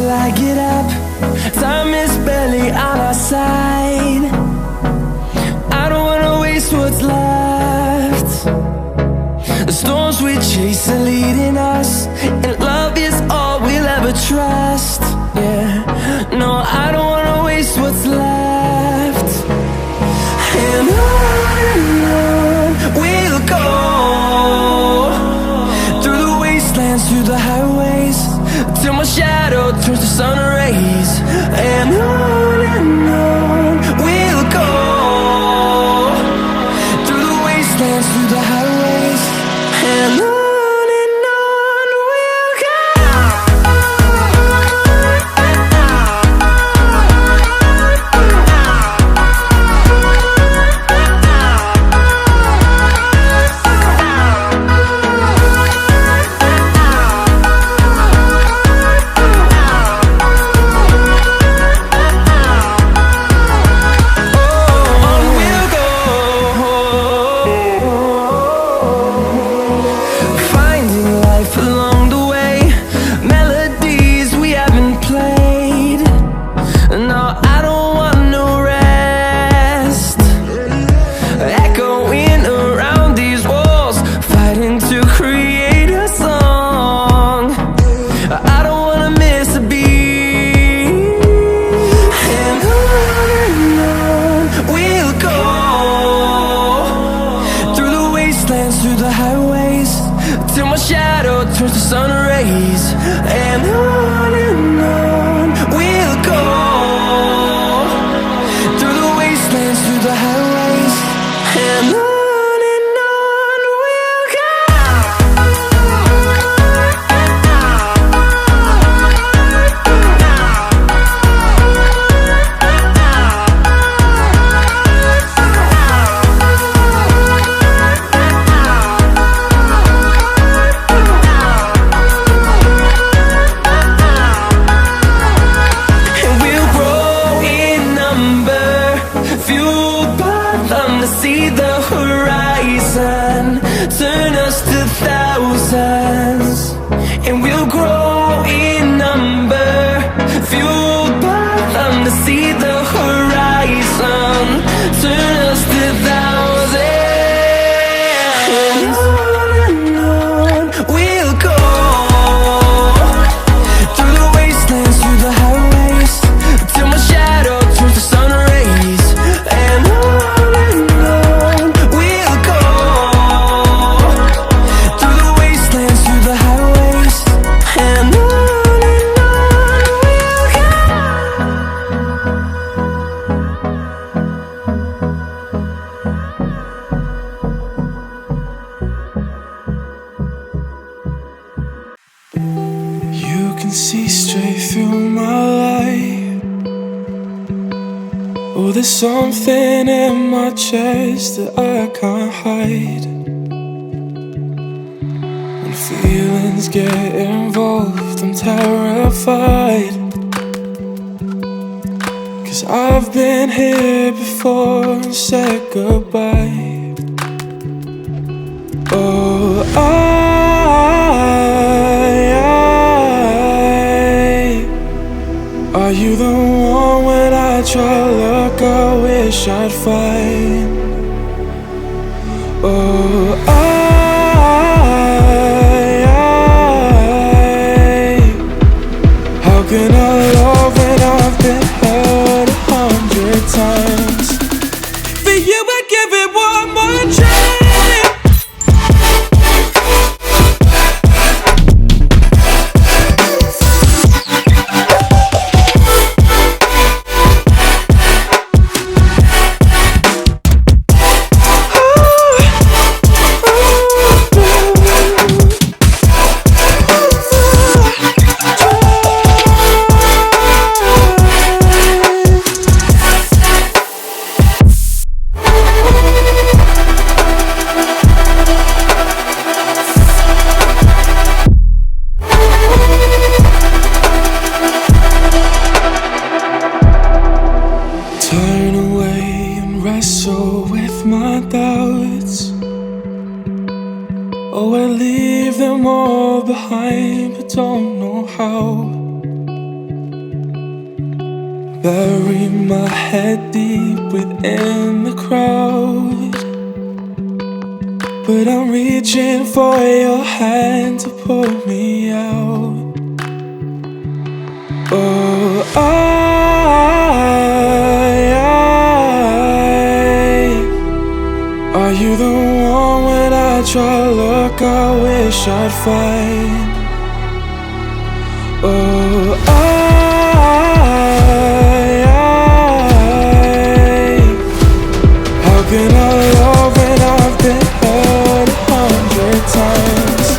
till I get up. Time is barely on our side. I don't wanna waste what's left. The storms we chase are leading us, and love is all we'll ever trust. Yeah, no, I don't wanna waste what's left. And on we'll go, through the wastelands, through the highways, till my shadow turns to sun rays. And on we'll go, through the wastelands, through the highways, and on we'll go. Through the highways, till my shadow turns to sun rays. And on we'll go, through the wastelands, through the highways, and on we'll go. See the horizon turn us to thousands, and we'll grow in number, fueled by them. To see the horizon turn us to thousands, and on we'll go, through the wastelands, through the highways, till my shadow turns to sun rays. And see straight through my life. Oh, there's something in my chest that I can't hide. When feelings get involved, I'm terrified, 'cause I've been here before and said goodbye. Oh, are you the one when I try to look I wish I'd find? Oh, how can I love when I've been hurt 100 times? For you I'd give it one more try. Oh, I leave them all behind, but don't know how. bury my head deep within the crowd, but I'm reaching for your hand to pull me out. Oh, are you the one when I try to look I wish I'd find? Oh, how can I love when I've been hurt 100 times?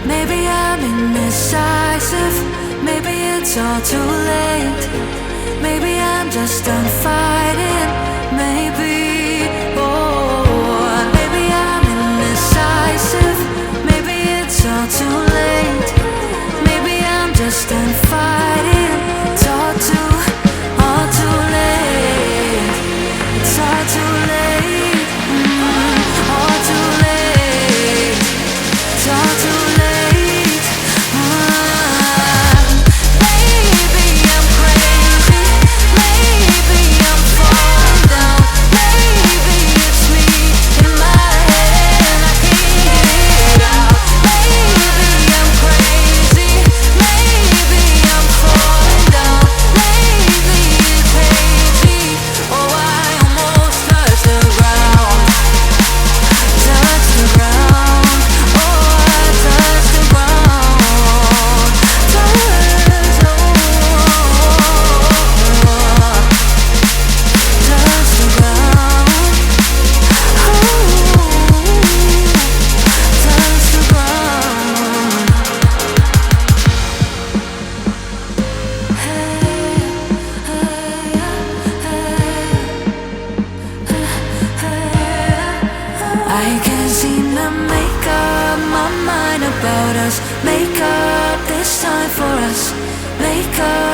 Maybe I'm indecisive, maybe it's all too late. Maybe I'm just done fighting, maybe. Oh, maybe I'm indecisive, maybe it's all too late. Maybe I'm just done fighting, it's all too late. It's all too late, all too late. It's all too late. I can't seem to make up my mind about us. Make up this time for us. Make up.